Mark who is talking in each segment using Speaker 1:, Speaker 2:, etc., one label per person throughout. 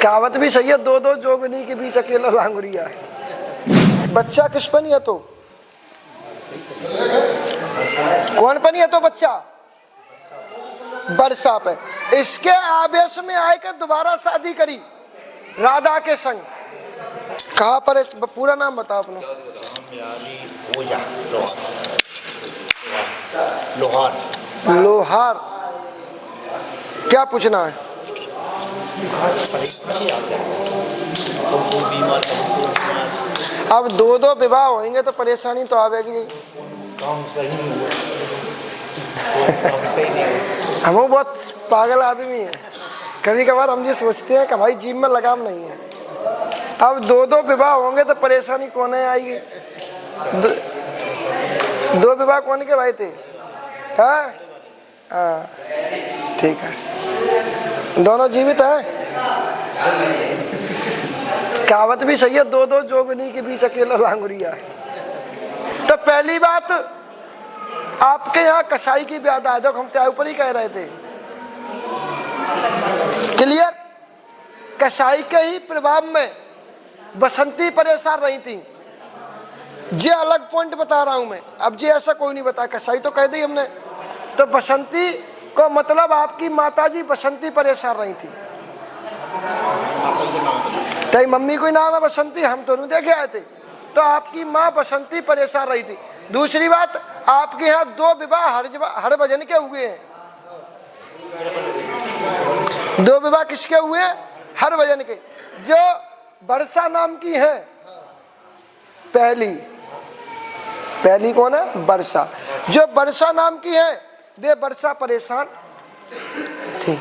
Speaker 1: कहावत भी सही है, दो दो जोगनी के बीच अकेला लांगुड़िया। बच्चा किस पर नहीं है तो? कौन पर नहीं है तो बच्चा? बरसा पे। इसके आवेश में आकर दोबारा शादी करी राधा के संग। कहाँ पर? पूरा नाम बताओ अपना। लोहार। लोहार। क्या पूछना है? अब दो दो विवाह होंगे तो परेशानी तो आवेगी। हम बहुत पागल आदमी हैं, कभी कभार हम ये सोचते हैं कि भाई जीव में लगाम नहीं है। अब दो दो विवाह होंगे तो परेशानी कौन है आएगी? दो विवाह कौन के भाई थे? हाँ ठीक है, दोनों जीवित हैं। कहावत भी सही है, दो दो जोगनी के बीच अकेला लांगुड़िया। तो पहली बात, आपके यहाँ कसाई की ब्यादा है, जो हम त्याग ऊपर ही कह रहे थे। क्लियर? कसाई के ही प्रभाव में बसंती परेशान रही थी। जे अलग पॉइंट बता रहा हूं मैं, अब जे ऐसा कोई नहीं बता, कसाई तो कह दी हमने। तो बसंती को मतलब आपकी माताजी बसंती परेशान रही थी। तेरी मम्मी कोई नाम है बसंती, हम तो नहीं देखे आए थे। तो आपकी माँ बसंती परेशान रही थी। दूसरी बात, आपके यहाँ दो विवाह हर भजन के हुए हैं। दो विवाह किसके हुए हैं? हर भजन के। जो वर्षा नाम की है पहली कौन है? वर्षा। जो वर्षा नाम की है वे वर्षा परेशान थी।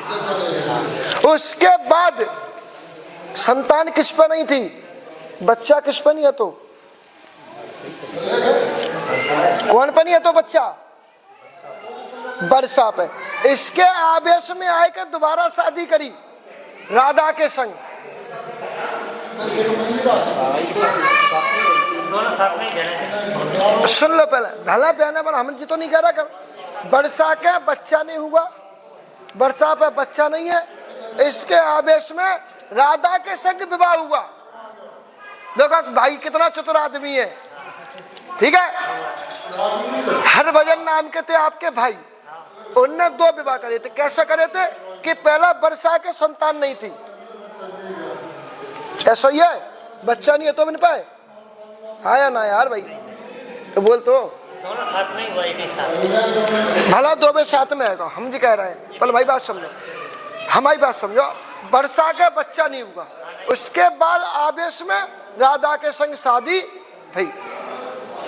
Speaker 1: उसके बाद संतान किस पर नहीं थी? बच्चा किस पर नहीं है तो? कौन पर नहीं है तो बच्चा? वर्षा पे। इसके आवेश में आकर दोबारा शादी करी राधा के संग। सुन लो पहले, भला बहना पर हम जी तो नहीं कह रहा कर। वर्षा का बच्चा नहीं हुआ, वर्षा पे बच्चा नहीं है। इसके आवेश में राधा के संग विवाह हुआ। देखो भाई कितना चतुर आदमी है। ठीक है, हर भजन नाम के थे आपके भाई, उनने दो विवाह करे थे। कैसे करे थे? कि पहला वर्षा के संतान नहीं थी, ऐसा ही है, बच्चा नहीं है तो बन पाए। हाँ या ना यार भाई, तो बोल तो
Speaker 2: दोनों साथ में हुआ, एक ही साथ।
Speaker 1: भला दो में साथ में आएगा, हम जी कह रहे हैं। पहले भाई बात समझो, हमारी बात समझो। वर्षा का बच्चा नहीं हुआ, उसके बाद आवेश में राधा के संग शादी हुई।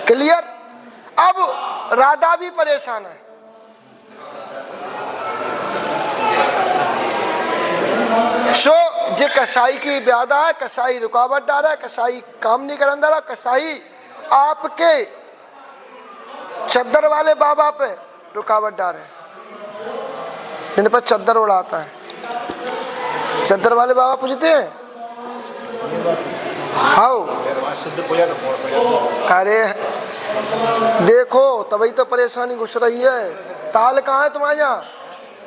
Speaker 1: क्लियर? अब राधा भी परेशान है। सो जे कसाई की ब्यादा है, कसाई रुकावट डाल रहा है, कसाई काम नहीं करने दे रहा, कसाई आपके चद्दर वाले बाबा पे रुकावट डाल रहे, जिन पर चद्दर उड़ाता है। चद्दर वाले बाबा पूछते हैं हाउ, अरे देखो तभी तो परेशानी घुस रही है। ताल कहाँ है तुम्हारे यहाँ?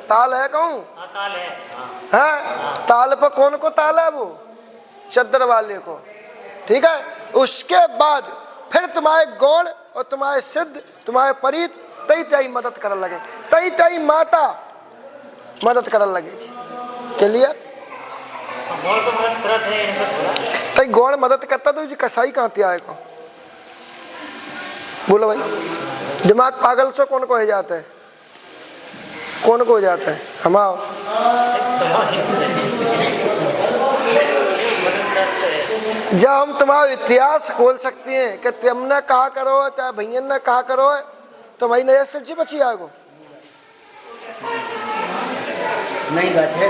Speaker 1: ताल है कहूँ?
Speaker 2: ताल
Speaker 1: है। ताल पर कौन को ताल है? वो चद्दर वाले को। ठीक है, उसके बाद फिर तुम्हारे गौड़ और तुम्हारे सिद्ध, तुम्हारे परीत तई तई मदद करने लगे, तई तई माता मदद करने लगेगी। क्लियर? तई गौड़ मदद करता तो कसाई कहाँ थे आए को? बोलो भाई, दिमाग पागल से कौन को हो जाता है? कौन को हो जाता है? हम आओ। जब हम तुम्हारा इतिहास खोल सकते हैं कि तुमने कहा करो, चाहे भैया ने कहा करो, तो भाई नया सच्ची बची आगो नहीं बात है।